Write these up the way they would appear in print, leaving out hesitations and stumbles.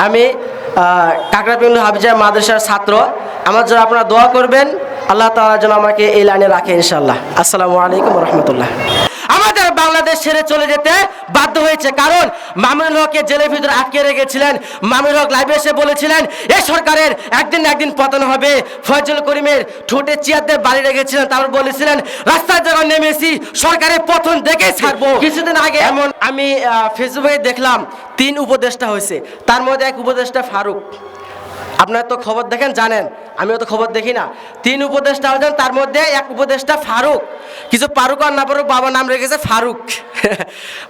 আমি কাকড়াপিংলু হাফিজিয়া মাদ্রাসার ছাত্র। আমার জন্য আপনারা দোয়া করবেন, আল্লাহ তাআলা যেন আমাকে এই লাইনে রাখে ইনশাআল্লাহ। আসসালামু আলাইকুম ওয়া রাহমাতুল্লাহ। আমাদের বাংলাদেশ ছেড়ে চলে যেতে বাধ্য হয়েছে, কারণ মামুনুল হককে জেলের ভিতরে আটকে রেখেছিলেন। মামুনুল হক লাইভে এসে বলেছিলেন এই সরকারের একদিন না একদিন পতন হবে। ফয়জুল করিমের ঠোঁটে চিয়াতে বাড়ি রেখেছিলেন, তারপর বলেছিলেন রাস্তায় যখন নেমেছি সরকারের পতন দেখে ছাড়বো। কিছুদিন আগে এমন আমি ফেসবুকে দেখলাম 3 উপদেষ্টা হয়েছে, তার মধ্যে এক উপদেষ্টা ফারুক। আপনারা তো খবর দেখেন, জানেন, আমিও তো খবর দেখি না। 3 উপদেষ্টা হয়েছেন, তার মধ্যে এক উপদেষ্টা ফারুক। কিছু পারুক আর না পারুক, বাবার নাম রেখেছে ফারুক।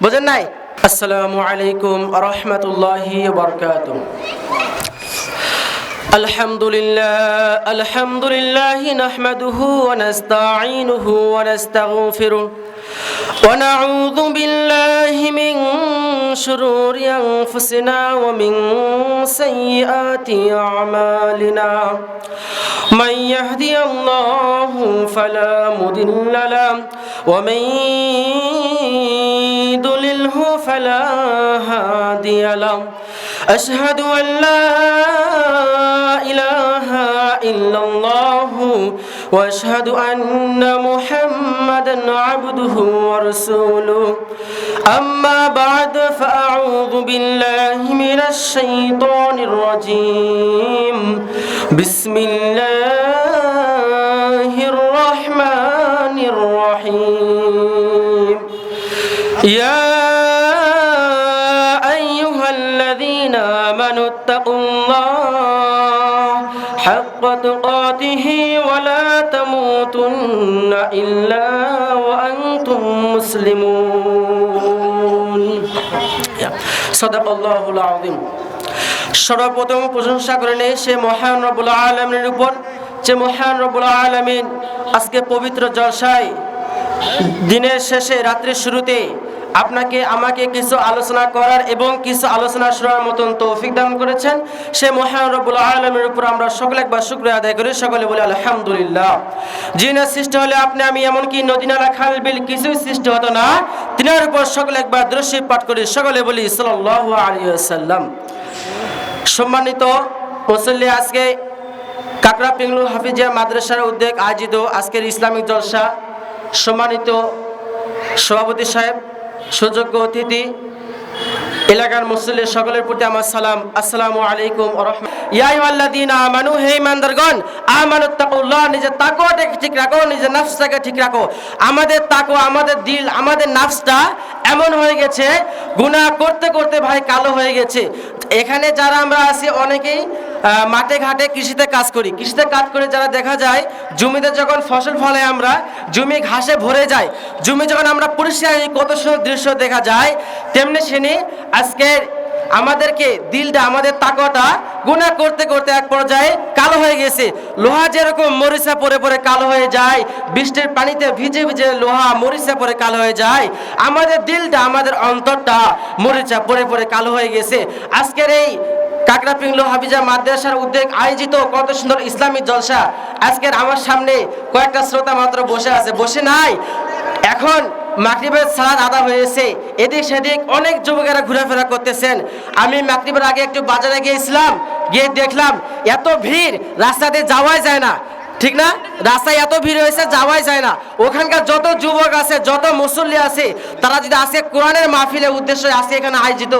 বুঝেন নাই? আসসালামু আলাইকুম ওয়া রাহমাতুল্লাহি ওয়া বারাকাতুহু। আলহামদুলিল্লাহ নাহমাদুহু ওয়া নাস্তাঈনুহু ওয়া নাস্তাগফিরুহ ওয়া নাউযু বিল্লাহি মিন শুরুরি আনফুসিনা ওয়া মিন সাইয়্যাতি আমালিনা। মান ইয়াহদিয়াল্লাহু ফালা মুদিল্লা লাহু ওয়া মান ইউদ্লিলহু ফালা হাদিয়া লাহু। আশহাদু আন লা ইলাহা ইল্লাল্লাহু ওয়া আশহাদু আন্না মুহাম্মাদান আবদুহু ওয়া রাসূলুহু। আম্মা বা'দ ফাআউযু বিল্লাহি মিনাশ শাইতানির রাজীম। বিসমিল্লাহির রাহমানির রাহিম। ইয়া আইয়ুহাল্লাযীনা আমানু ইত্তাকুল্লাহ হাক্কা তুকাতিহি ওয়া লা তামুতুন্না ইল্লা ওয়া আনতুম মুসলিমুন। সাদাকাল্লাহুল আযীম। সর্বপ্রথম প্রশংসা করে নেই সে মহান রব্বুল আলামিনের উপর, যে মহান রব্বুল আলামিন আজকে পবিত্র জলসায় দিনের শেষে রাত্রির শুরুতে আপনাকে আমাকে কিছু আলোচনা করার এবং কিছু আলোচনা শোনার মতন তৌফিক দান করেছেন। সে মহান রব্বুল আলামিনের উপর আমরা সকলে একবার শুকরিয়া আদায় করি, সকলে বলি আলহামদুলিল্লাহ। যিনি সৃষ্টি হলে আপনি আমি এমনকি নদী নালা খাল বিল কিছুই সৃষ্টি হতো না, তিনার উপর সকলে একবার দরুদ শরীফ পাঠ করি, সকলে বলি সাল্লাল্লাহু আলাইহি ওয়াসাল্লাম। সম্মানিত মুসল্লি, আজকে কাকড়াপিংলু হাফিজিয়া মাদ্রাসার উদ্যোগ আয়োজিত আজকের ইসলামিক জলসা, সম্মানিত সভাপতি সাহেব, সুযোগ্য অতিথি, এলাকার মুসল্লি সকলের প্রতি আমার সালাম। আসসালামু আলাইকুম ওয়া রাহমাতুল্লাহ। ইয়া আইয়ুহাল্লাযীনা আমানু, হে ঈমানদারগণ, আমানুত্তাকুল্লাহ, নিজের তাকওয়াটাকে ঠিক রাখো, নিজের নফসটাকে ঠিক রাখো। আমাদের তাকওয়া, আমাদের দিল, আমাদের নফসটা এমন হয়ে গেছে, গুনাহ করতে করতে ভাই কালো হয়ে গেছে। এখানে যারা আমরা আছি অনেকেই মাঠে ঘাটে কৃষিতে কাজ করি। কৃষিতে কাজ করে যারা দেখা যায় জমিতে যখন ফসল ফলে আমরা জমি ঘাসে ভরে যায়, জমি যখন আমরা পরিষ্কার কত সুন্দর দৃশ্য দেখা যায়, তেমনি সেনি আজকে আমাদেরকে দিলটা, আমাদের তাকওয়াটা গুনাহ করতে করতে এক পর্যায়ে কালো হয়ে গেছে। লোহা যেরকম মরিচা পরে পরে কালো হয়ে যায়, বৃষ্টির পানিতে ভিজে ভিজে লোহা মরিচা পরে কালো হয়ে যায়, আমাদের দিলটা, আমাদের অন্তরটা মরিচা পরে পরে কালো হয়ে গেছে। আজকের এই কাকড়াপিংলু হাফিজিয়া মাদ্রাসার উদ্যোগ আয়োজিত কত সুন্দর ইসলামিক জলসা, আজকের আমার সামনে কয়েকটা শ্রোতা মাত্র বসে আছে, বসে নাই। এখন মাগরিবের সালাত আদা হয়েছে, এদিক সেদিক অনেক যুবকেরা ঘোরাফেরা করতেছেন। আমি মাগরিবের আগে একটু বাজারে গিয়েছিলাম, গিয়ে দেখলাম এত ভিড়, রাস্তাতে যাওয়াই যায় না, ঠিক না? রাস্তায় এত ভিড় হয়েছে, যাওয়াই যায় না। ওখানকার যত যুবক আছে, যত মুসল্লি আছে, তারা যদি আজকে কোরআনের মাহফিলের উদ্দেশ্যে আসে এখানে আয়োজিত,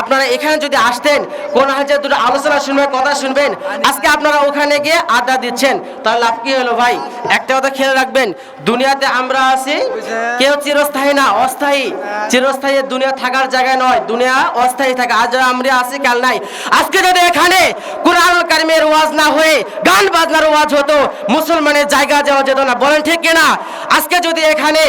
আপনারা এখানে যদি আসতেন, কোন হাজার দুটো আলোচনা শুনবেন, কথা শুনবেন, আজকে আপনারা ওখানে গিয়ে আড্ডা দিচ্ছেন, তাহলে লাভ কি হলো ভাই? একটা কথা খেয়াল রাখবেন, দুনিয়াতে আমরা আছি, কেউ চিরস্থায়ী না, অস্থায়ী। চিরস্থায়ী দুনিয়া থাকার জায়গায় নয়, দুনিয়া অস্থায়ী থাকে। আজ আমরা আছি, কাল নাই। আজকে যদি এখানে কোরআনুল কারীমের ওয়াজ না হয়ে গান বাজনার ওয়াজ হতো, মুসলমানের জায়গা যাওয়া যেত না, বলেন ঠিক কিনা? আজকে যদি এখানে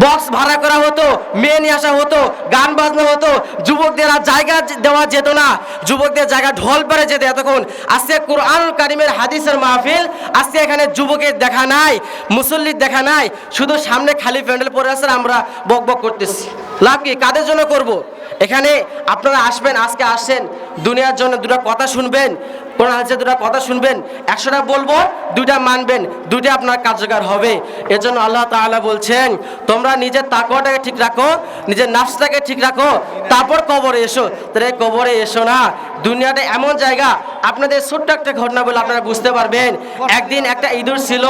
বক্স ভাড়া করা হতো, মেয়ে নিয়ে আসা হতো, গান বাজনা হতো, যুবকদের আর জায়গা দেওয়া যেত না, যুবকদের জায়গা ঢল পেরে যেত এতক্ষণ। আজকে কোরআনুল কারীমের হাদিসের মাহফিল, আজকে এখানে যুবকের দেখা নাই, মুসল্লির দেখা নাই, শুধু সামনে খালি প্যান্ডেল পরে আছে, আমরা বক বক করতেছি। লাভ কি? কাদের জন্য করব? এখানে আপনারা আসবেন, আজকে আসেন, দুনিয়ার জন্য দুটো কথা শুনবেন, কোরআন হাদিসের দুটো কথা শুনবেন, 100টা বলবো, 2টা মানবেন, 2টা আপনার কার্যকর হবে। এজন্য আল্লাহ তাআলা বলছেন তোমরা নিজের তাকওয়াটাকে ঠিক রাখো, নিজের নাফসটাকে ঠিক রাখো, তারপর কবরে এসো। তাহলে কবরে এসো না, দুনিয়াটা এমন জায়গা। আপনাদের ছোট্ট একটা ঘটনা বলে আপনারা বুঝতে পারবেন। একদিন একটা ইঁদুর ছিল,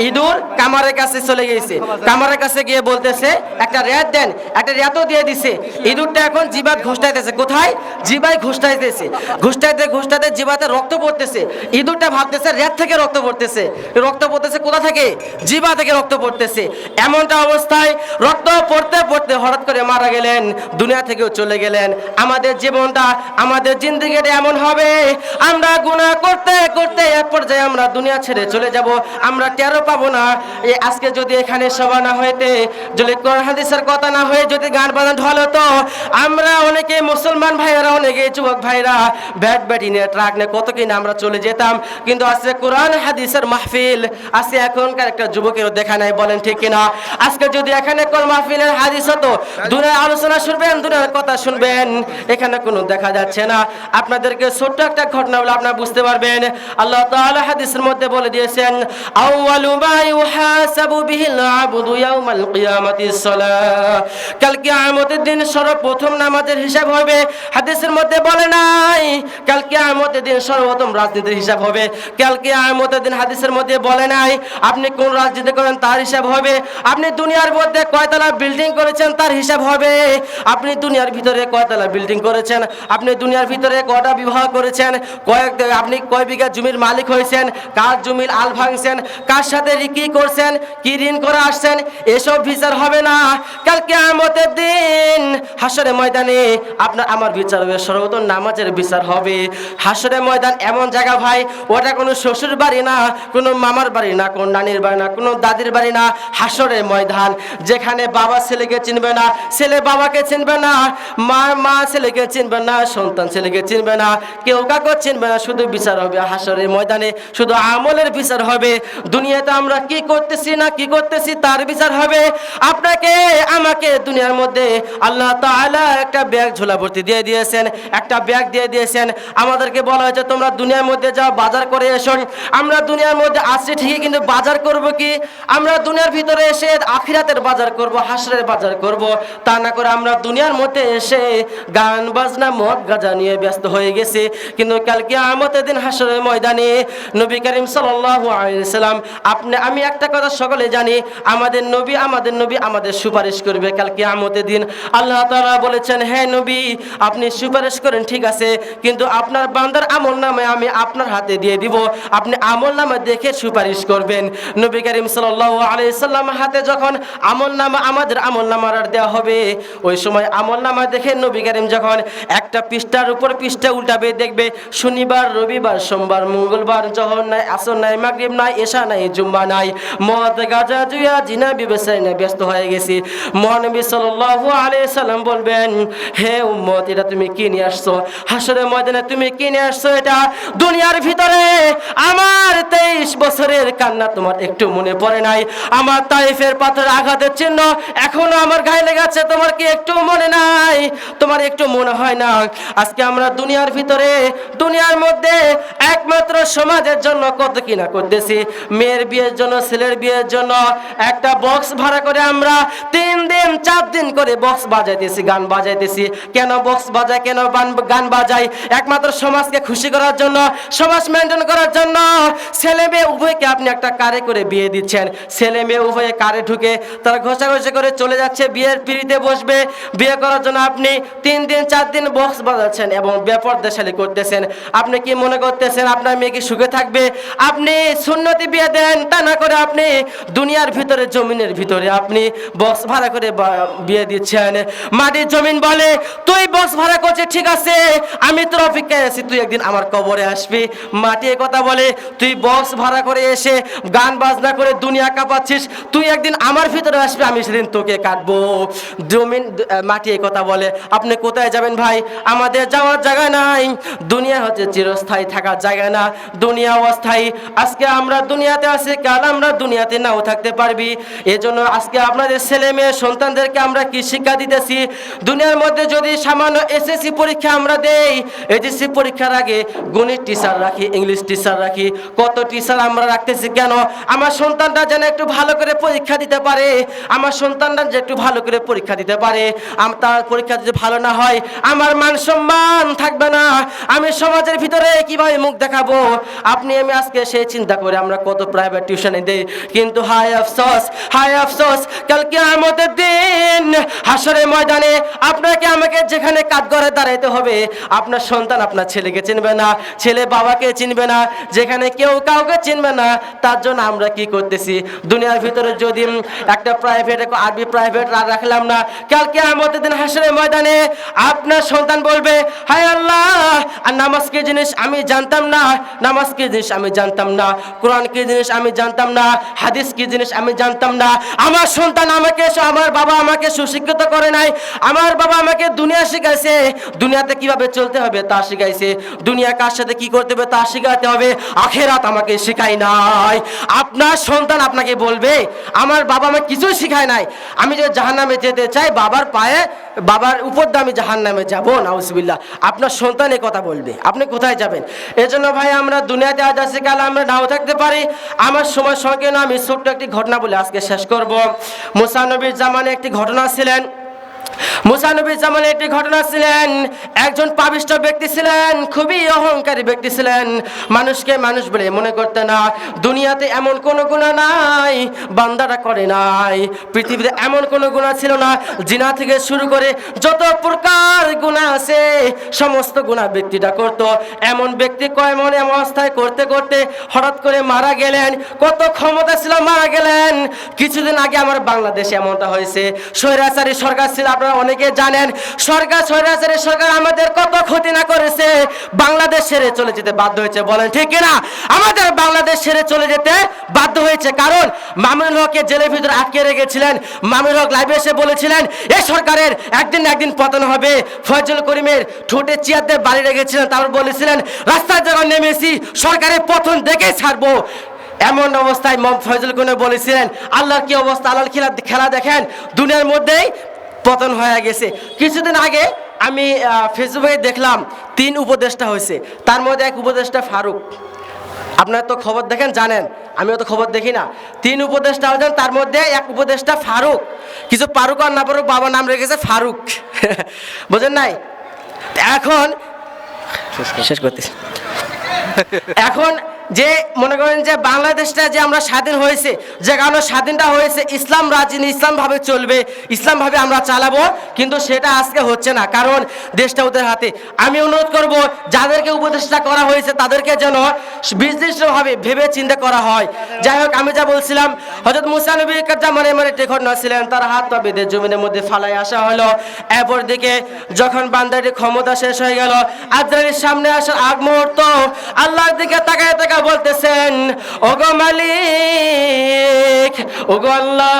ইঁদুর কামারের কাছে চলে গিয়েছে, কামারের কাছে গিয়ে বলতেছে একটা রেত দেন, একটা রেতও দিয়ে দিছে। ইঁদুরটা এখন জিবাত ঘুষটাইতেছে, কোথায়? জিবায় ঘুষটাইতেছে, ঘুষটাইতে ঘুষটাইতে জিবাতে রক্ত পড়তেছে। ইঁদুরটা ভাবতেছে রেত থেকে রক্ত পড়তেছে, রক্ত পড়তেছে কোথা থেকে? জিবা থেকে রক্ত পড়তেছে। এমনটা অবস্থায় রক্ত পড়তে পড়তে হঠাৎ করে মারা গেলেন, দুনিয়া থেকেও চলে গেলেন। আমাদের জীবনটা, আমাদের জিন্দেগিটা এমন হবে, আমরা গুনাহ করতে করতে এক পর্যায়ে আমরা দুনিয়া ছেড়ে চলে যাব, আমরা টেরও পাবো না। এই আজকে যদি এখানে সভা না হইতে, যদি কোরআন হাদিসের কথা না হয়ে যদি গান বাজনা ঢল হতো, আমরা অনেকে মুসলমান ভাইয়েরা, অনেকে যুবক ভাইরা ব্যাট ব্যাটি নিয়ে ট্রাক নিয়ে কত কিনা আমরা চলে যেতাম। কিন্তু আজকে কোরআন হাদিসের মাহফিল, আজকে এখনকার একটা যুবকেরও দেখা নাই, বলেন ঠিক কিনা? আজকে যদি এখানে কোন মাহফিলের হাদিস হতো, দুনিয়ার আলোচনা শুনবেন, দুনিয়ার কথা শুনবেন, এখানে কোনো দেখা যাচ্ছে না। আপনাদেরকে ছোট্ট একটা ঘটনা বলে আপনারা বুঝতে পারবেন। আল্লাহ তাআলা হাদিসের মধ্যে বলে দিয়েছেন, আউয়ালু মা ইউহাসাবু বিহিল আবদু ইয়াউমাল কিয়ামাতিস সালাহ। কাল কিয়ামতের দিন সর্বপ্রথম নামাজের হিসাব হবে। হাদিসের মধ্যে বলে নাই কাল কিয়ামতের দিন সর্বপ্রথম রাজনীতির হিসাব হবে। কাল কিয়ামতের দিন হাদিসের মধ্যে বলে নাই আপনি কোন রাজনীতি করেন তার হিসাব হবে। আপনি দুনিয়ার মধ্যে কয়তলা বিল্ডিং করেছেন তার হিসাব হবে। আপনি দুনিয়ার ভিতরে কয়তলা বিল্ডিং করেছেন, আপনি দুনিয়ার ভিতরে কয়টা বিবাহ করেছেন, আপনি কয় বিঘা জমির মালিক হয়েছেন, কার জমির আল ভাঙছেন, কার সাথে কি করছেন, কি ঋণ করে আসছেন, এসব বিচার হবে না। কাল কিয়ামতের দিন হাসরের ময়দানে আপনার আমার বিচার হবে, সর্বপ্রথম নামাজের বিচার হবে। হাসরের ময়দান এমন জায়গা ভাই, ওটা কোনো শ্বশুর বাড়ি না, কোনো মামার বাড়ি না, কোনো নানির বাড়ি না, কোনো দাদির বাড়ি না। হাসরের ময়দান যেখানে বাবা ছেলেকে চিনবে না, ছেলে বাবাকে চিনবে না, মা ছেলেকে চিনবে না, সন্তান ছেলেকে চিনবে না, কেউ কাউকে চিনবে না। শুধু বিচার হবে হাসরের ময়দানে, শুধু আমলের বিচার হবে। দুনিয়াতে আমরা কি করতেছি না কি করতেছি তার বিচার হবে। আপনাকে আমাকে দুনিয়ার মধ্যে আল্লাহ তাআলা একটা ব্যাগ ঝোলা ভর্তি দিয়ে দিয়েছেন, একটা ব্যাগ দিয়ে দিয়েছেন। আমাদেরকে বলা হয়েছে তোমরা দুনিয়ার মধ্যে যাও, বাজার করে এসো। আমরা দুনিয়ার মধ্যে আসছি ঠিকই, কিন্তু বাজার করব কি? আমরা দুনিয়ার ভিতরে এসে আখিরাতের বাজার করব, হাসরের বাজার করব। তা না করে আমরা দুনিয়ার মধ্যে এসে গান বাজনা মদ গাঁজা নিয়ে ব্যস্ত হয়ে গেছি। কিন্তু কাল কিয়ামতের দিন হাসরের ময়দানে নবী করিম সাল্লাল্লাহু আলাইহি ওয়াসাল্লাম, আমি একটা কথা সকলে জানি, আমাদের নবী আমাদের সুপারিশ করবে কাল কিয়ামতের দিন। আল্লাহ তাআলা বলেছেন, হে নবী আপনি সুপারিশ করেন ঠিক আছে, কিন্তু আপনার বান্দার আমলনামা আমি আপনার হাতে দিয়ে দিব, আপনি আমলনামা দেখে সুপারিশ করবেন। নবী করিম সাল্লাল্লাহু আলাইহি ওয়াসাল্লাম হাতে যখন আমলনামা, আমাদের আমলনামা দেওয়া হবে, ওই সময় আমলনামা দেখে নবী করিম যখন একটা পৃষ্ঠার উপর পৃষ্ঠা উল্টাবে, দেখবে শনিবার, রবিবার, সোমবার, মঙ্গলবার, জোহর নাই, আসর নাই, মাগরিব নাই, এশা নাই, জুম্মা নাই, মদ গাঁজা জুয়া জিনা ব্যবসায় না ব্যস্ত হয়ে গেছি। মহানবী সাল্লাল্লাহু আলাইহি সাল্লাম বলবেন, হে উম্মত এটা তুমি কি নিয়ে আসছো? হাসরের ময়দানে তুমি কি নিয়ে আসছো? এটা দুনিয়ার ভিতরে আমার 23 বছরের কান্না তোমার একটু মনে পড়ে নাই? আমার তায়েফের পাথর আঘাতের চিহ্ন এখনো আমার গায়ে লেগেছে, তোমার কি একটু মনে নাই? তোমার একটু মনে হয় না? আজকে আমরা দুনিয়ার ভিতরে, দুনিয়ার মধ্যে একমাত্র সমাজের জন্য কত কিনা করতেছি। মেয়ের বিয়ের জন্য, ছেলের বিয়ের জন্য একটা বক্স ভাড়া করে আমরা 3 দিন 4 দিন করে বক্স বাজাইতেছি, গান বাজাইতেছি। কেন বক্স বাজাই, কেন গান বাজাই? একমাত্র সমাজকে খুশি করার জন্য, সমাজ মেনটেন করার জন্য। ছেলে মেয়ে উভয়কে আপনি একটা কারে করে বিয়ে দিচ্ছেন, ছেলে মেয়ে উভয়ে কারে ঢুকে তারা ঘষাঘষি করে চলে যাচ্ছে, বিয়ের পিঁড়িতে বসবে। বিয়ে করার জন্য আপনি 3 দিন 4 দিন বক্স বাজাচ্ছেন এবং বেপরদাশালী করতেছেন। আপনি কি মনে করতেছেন আপনার মেয়ে কি সুখে থাকবে? আপনি সুন্নতি বিয়ে দেন, তা না করে আপনি দুনিয়ার ভিতরে, জমিনের ভিতরে আপনি বক্স ভাড়া করে বিয়ে দিচ্ছেন। মাটির জমিন বলে তুই বক্স ভাড়া করছিস ঠিক আছে, আমি তোর অপেক্ষায় আছি, তুই একদিন আমার কবরে আসবি। মাটি কথা বলে তুই বক্স ভাড়া করে এসে গান বাজনা করে দুনিয়া কাঁপাচ্ছিস, তুই একদিন আমার ভিতরে আসবি, আমি সেদিন তোকে কাটবো। জমিন, মাটি কথা বলে আপনি কোথায় যাবেন ভাই? আমাদের যাওয়ার জায়গা নাই। দুনিয়া হচ্ছে চিরস্থায়ী থাকার জায়গা না, দুনিয়া অস্থায়ী। আজকে আমরা দুনিয়াতে আছি, কাল আমরা দুনিয়াতে নাও থাকতে পারবি। এজন্য আজকে আপনাদের ছেলে মেয়ে সন্তানদেরকে আমরা কি শিক্ষা দিতেছি? দুনিয়ার মধ্যে যদি সামান্য এসএসসি পরীক্ষা আমরা দেই, এইচএসসি পরীক্ষার আগে গণিত টিচার রাখি, ইংলিশ টিচার রাখি, কত টিচার আমরা রাখতেছি কেন? আমার সন্তানটা যেন একটু ভালো করে পরীক্ষা দিতে পারে, আমার সন্তানরা যে একটু ভালো করে পরীক্ষা দিতে পারে। তার পরীক্ষা যদি ভালো না হয় আমার মান সম্মান থাকবে না, আমি সমাজের ভিতরে কিভাবে মুখ দেখাবো? আপনি আমি আজকে সেই চিন্তা করে আমরা কত প্রাইভেট টিউশনে দেই, কিন্তু হায় আফসোস, হায় আফসোস, কাল কিয়ামতের দিন হাসরের ময়দানে আপনাকে আমাকে যেখানে কাঠগড়ায় দাঁড়াইতে হবে, আপনার সন্তান আপনার ছেলেকে চিনবে না, ছেলে বাবাকে চিনবে না, যেখানে কেউ কাউকে চিনবে না। তার জন্য আমরা কি করতেছি? দুনিয়ার ভিতরে যদি একটা প্রাইভেট, আরবি প্রাইভেট রাখলাম না, কাল কিয়ামতের দিন হাসরের ময়দানে আপনার সন্তান বলবে, হায় আল্লাহ, আর নামাজ কি জিনিস আমি জানতাম না, নামাজ কি জিনিস আমি জানতাম না, কোরআন কি জিনিস আমি জানতাম না, হাদিস কি জিনিস আমি জানতাম না। আমার সন্তান আমাকে, আমার বাবা আমাকে সুশিক্ষিত করে নাই, আমার বাবা আমাকে দুনিয়া শিখাইছে, দুনিয়াতে কিভাবে চলতে হবে তা শিখাইছে, দুনিয়া কার সাথে কি করতে হবে তা শিখাতে হবে, আখেরাত আমাকে শিখাই নাই। আপনার সন্তান আপনাকে বলবে, আমার বাবা আমাকে কিছুই শিখায় নাই, আমি যদি জাহান্নামে যেতে চাই বাবার পায়ে, বাবার উপর দিয়ে আমি জাহান্নামে যাব, নাউজুবিল্লাহ। আপনার সন্তান এই কথা বলবে, আপনি কোথায় যাবেন? এজন্য ভাই আমরা দুনিয়াতে আজ আছি, কাল আমরা নাও থাকতে পারি। আমার সময় সঙ্গে না, আমি ছোট্ট একটি ঘটনা বলে আজকে শেষ করব। মুসা নবীর জামানে একটি ঘটনা ছিলেন, মুসা নবীর জামানে একটি ঘটনা ছিলেন। একজন পাপিষ্ঠ ব্যক্তি ছিলেন, খুবই অহংকারী ব্যক্তি ছিলেন, মানুষকে মানুষ বলে মনে করতে না। দুনিয়াতে এমন কোনো গুনাহ নাই বান্দারা করে নাই, পৃথিবীতে এমন কোনো গুনাহ ছিল না, জিনা থেকে শুরু করে যত প্রকার গুনাহ আছে সমস্ত গুনাহ ব্যক্তিটা করত। এমন ব্যক্তি এমন অবস্থায় করতে করতে হঠাৎ করে মারা গেলেন। কত ক্ষমতা ছিল, মারা গেলেন। কিছুদিন আগে আমার বাংলাদেশে এমনটা হয়েছে, স্বৈরাচারী সরকার ছিল, আপনারা অনেকে জানেন। স্বৈরাচারী সরকার আমাদের কত ক্ষতি না করেছে, বাংলাদেশ ছেড়ে চলে যেতে বাধ্য হয়েছে, বলেন ঠিক কিনা? আমাদের বাংলাদেশ ছেড়ে চলে যেতে বাধ্য হয়েছে, কারণ মামুনুল হককে জেলের ভিতরে আটকে রেখেছিলেন। মামুনুল হক লাইভে এসে বলেছিলেন এই সরকারের একদিন না একদিন পতন হবে। ফয়জুল করিমের ঠোঁটে চেয়ার দিয়ে বাড়ি রেখেছিলেন, তারপর বলেছিলেন রাস্তায় যখন নেমেছি সরকারের পতন দেখেই ছাড়বো। এমন অবস্থায় ফয়জুল করিম বলেছিলেন আল্লাহর কি অবস্থা, আল্লাহর খেলা দেখেন, দুনিয়ার মধ্যেই পতন হয়ে গেছে। কিছুদিন আগে আমি ফেসবুকে দেখলাম 3 উপদেষ্টা হয়েছে, তার মধ্যে এক উপদেষ্টা ফারুক। আপনারা তো খবর দেখেন, জানেন, আমিও তো খবর দেখি না। 3 উপদেষ্টা হয়েছেন, তার মধ্যে এক উপদেষ্টা ফারুক। কিছু পারুক আর না পারুক, বাবার নাম রেখেছে ফারুক। বোঝেন নাই? এখন শেষ করতেছি। এখন যে মনে করেন যে বাংলাদেশটা যে আমরা স্বাধীন হয়েছে, যে কারণে স্বাধীনটা হয়েছে ইসলাম রাজিনী, ইসলাম ভাবে চলবে, ইসলাম ভাবে আমরা চালাবো, কিন্তু সেটা আজকে হচ্ছে না, কারণ দেশটা ওদের হাতে। আমি অনুরোধ করব যাদেরকে উপদেষ্টা করা হয়েছে তাদেরকে যেন বিশিষ্টভাবে ভেবে চিন্তা করা হয়। যাই হোক, আমি যা বলছিলাম, হযরত মুসা নবী জামানে একটি ঘটনা ছিলেন, তার হাত পা বেঁধে জমিনের মধ্যে ফালাই আসা হলো। এরপর দিকে যখন বান্দাটির ক্ষমতা শেষ হয়ে গেল, আজরাইলের সামনে আসার আগ মুহূর্ত আল্লাহর দিকে তাকায় তাকায় বলতেছেন, ওগো মালিক, ওগো আল্লাহ,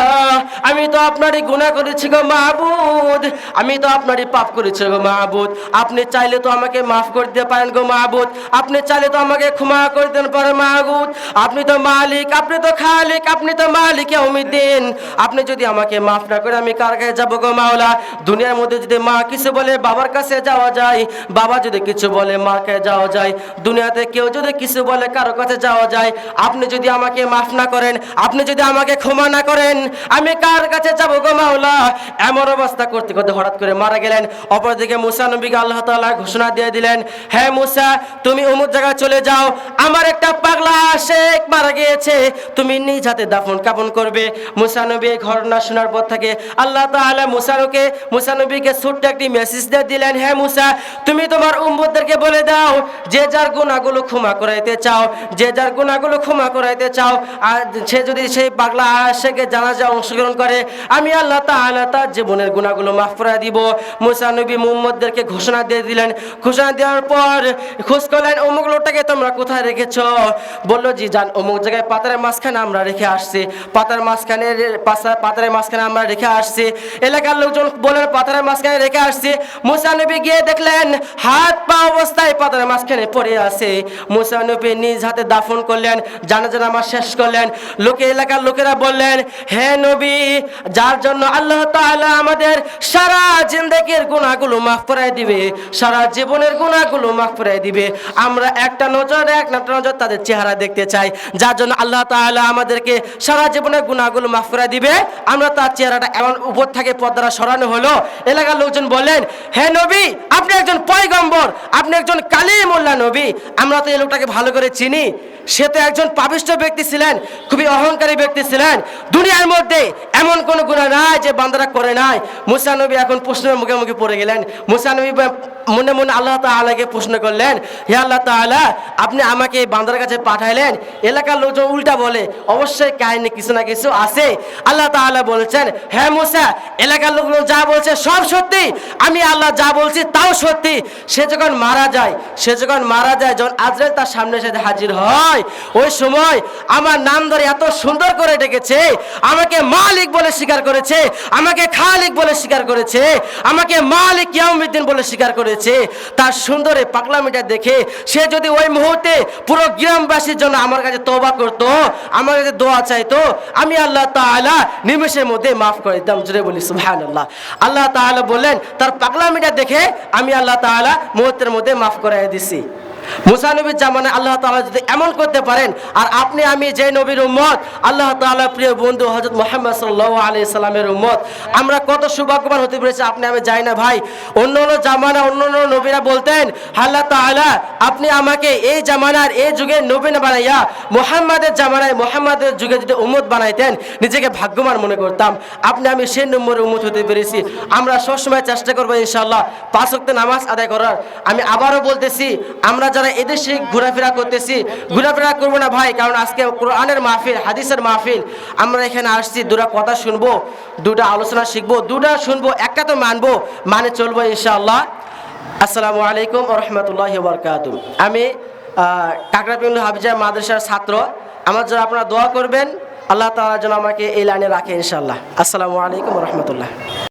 আমি তো আপনারই গুনাহ করেছি গো মাহবুদ, আমি তো আপনারই পাপ করেছি গো মাহবুদ, আপনি চাইলে তো আমাকে মাফ করে দিতে পারেন গো মাহবুদ, আপনি চাইলে তো আমাকে ক্ষমা করে দিতে পারেন মাহবুদ, আপনি তো মালিক, আপনি তো খালিক, আপনি তো মালিক ইয়াউমিদ্দিন, আপনি যদি আমাকে মাফ না করে আমি কার কাছে যাবো গো মাওলা? দুনিয়ার মধ্যে যদি মা কিছু বলে বাবার কাছে যাওয়া যায়, বাবা যদি কিছু বলে মাকে যাওয়া যায়, দুনিয়াতে কেউ যদি কিছু বলে কারো কাছে যাওয়া যায়। আপনি যদি আমাকে মাফ না করেন, আপনি যদি আমাকে ক্ষমা না করেন, আমি কার কাছে যাবো গো মাওলা? এমন অবস্থা করতে করতে হঠাৎ করে মারা গেলেন। অপরদিকে মুসা নবীকে আল্লাহ তাআলা ঘোষণা দিয়ে দিলেন, হ্যাঁ মুসা, তুমি অমুক জায়গায় চলে যাও, আমার একটা পাগলা আশেক মারা গিয়েছে, তুমি নিজ হাতে দাফন কাফন করবে। মুসা নবী এই ঘটনা শোনার পর থেকে আল্লাহ তাআলা মুসা নবীকে ছোট্ট একটি মেসেজ দিয়ে দিলেন, হ্যাঁ মুসা, তুমি তোমার উম্মতদেরকে বলে দাও, যে যার গুনাহগুলো ক্ষমা করাইতে চাও, যে যার গুনাহগুলো ক্ষমা করাইতে চাও, আর সে যদি সেই পাগলা আশেকের জানাজা অংশগ্রহণ করে, আমি আল্লাহ তাআলা তার জীবনের গুনাহগুলো মাফ করে দিব। মুসা নবী মুহাম্মদদেরকে ঘোষণা দিয়ে দিলেন। ঘোষণা দেওয়ার পর খোঁজ করলেন, অমুক লোকটাকে তোমরা কোথায় রেখেছ? বললো, জি জান, অমুক জায়গায় পাতারের মাঝখানে আমরা রেখে আসছি, পাতারের মাঝখানে আমরা রেখে আসছি। এলাকার লোকজন বললেন পাতারের মাঝখানে রেখে আসছি। মুসা নবী গিয়ে দেখলেন হাত পা অবস্থায় পাতারের মাঝখানে পড়ে আছে। মুসা নবী নিজ হাতে দাফন করলেন, জানাজা নামাজ শেষ করলেন। এলাকার লোকেরা বললেন, হে নবী, যার জন্য আল্লাহ তাআলা আমাদের সারা জিন্দেগির গুনাহগুলো মাফ করে দিবে, সারা জীবনের গুনাহগুলো মাফ করে দিবে, আমরা একটা নজর তাদের চেহারা দেখতে চাই। যার জন্য আল্লাহ তাআলা আমাদেরকে সারা জীবনের গুনাহগুলো মাফ করে দিবে, আমরা তার চেহারাটা এমন উপর থেকে পর্দাটা সরানো হলো। এলাকার লোকজন বললেন, হে নবী, আপনি একজন পয়গম্বর, আপনি একজন কালিমুল্লাহ নবী, আমরা তো এই লোকটাকে ভালো করে চিনি। সে তো একজন পাপিষ্ঠ ব্যক্তি ছিলেন, খুবই অহংকারী ব্যক্তি ছিলেন। দুনিয়ার মধ্যে এমন কোনো গুনাহ নাই যে বান্দারা করে নাই। মুসা নবী এখন প্রশ্নের মুখে মুখে পড়ে গেলেন। মুসা নবী মনে মনে আল্লাহ তাআলাকে প্রশ্ন করলেন, হে আল্লাহ তাআলা, আপনি আমাকে এই বান্দার কাছে পাঠাইলেন। এলাকার লোকজন উল্টা বলে, অবশ্যই কাহিনী কিছু না কিছু আছে। আল্লাহ তাআলা বলছেন, হ্যাঁ মুসা, এলাকার লোকজন যা বলছে সব সত্যি, আমি আল্লাহ যা বলছি তাও সত্যি। সে যখন মারা যায়, যখন আজরাইল তার সামনে এসে হাজির হয়, ওই সময় আমার নাম ধরে এত সুন্দর করে ডেকেছে, আমাকে মালিক বলে স্বীকার করেছে, আমাকে খালিক বলে স্বীকার করেছে, আমাকে মালিক ইয়াউমিদ্দিন বলে স্বীকার করেছে। তার সুন্দর এই পাগলামিটা দেখে সে যদি ওই মুহূর্তে পুরো গ্রামবাসীর জন্য আমার কাছে তওবা করতো, আমার কাছে দোয়া চাইতো, আমি আল্লাহ তাআলা নিমেষের মধ্যে মাফ করে দিতাম। জোরে বলি সুবহানাল্লাহ। আল্লাহ তাআলা বললেন, তার পাগলামিটা দেখে আমি আল্লাহ তাআলা মুহূর্তের মধ্যে মাফ করে দিছি। মুসা নবীর জামানায় আল্লাহ তাআলা যদি এমন করতে পারেন, আর আপনি আমি যে নবীর উম্মত, আল্লাহ তাআলা প্রিয় বন্ধু হযরত মুহাম্মদ সাল্লাল্লাহু আলাইহি সাল্লামের উম্মত, আমরা কত সৌভাগ্যবান হতে পেরেছি আপনি আমি যাই না ভাই। অন্য জামানা অন্য নবীরা বলতেন, আল্লাহ তাআলা আপনি আমাকে এই জামানার এই যুগে নবী না বানাইয়া মুহাম্মাদের জামানায় মুহাম্মাদের যুগে যদি উম্মত বানাইতেন, নিজেকে ভাগ্যবান মনে করতাম। আপনি আমি সেই নম্বরের উম্মত হতে পেরেছি। আমরা সবসময় চেষ্টা করবো ইনশাআল্লাহ 5 ওয়াক্ত নামাজ আদায় করার। আমি আবারও বলতেছি, আমরা যারা এদেশে ঘোরাফেরা করতেছি, ঘোরাফেরা করবো না ভাই, কারণ আজকে কোরআনের মাহফিল, হাদিসের মাহফিল। আমরা এখানে আসছি, দুটা কথা শুনবো, দুটা আলোচনা শিখবো, দুটা শুনবো, একটা তো মানবো, মানে চলবো ইনশাআল্লাহ। আসসালামু আলাইকুম ওয়া রাহমাতুল্লাহি ওয়া বারাকাতুহু। আমি কাকরাপিন্ডু হাফিজা মাদ্রাসার ছাত্র। আমার জন্য আপনারা দোয়া করবেন, আল্লাহ তাআলা যেন আমাকে এই লাইনে রাখে ইনশাআল্লাহ। আসসালামু আলাইকুম ওয়া রাহমাতুল্লাহ।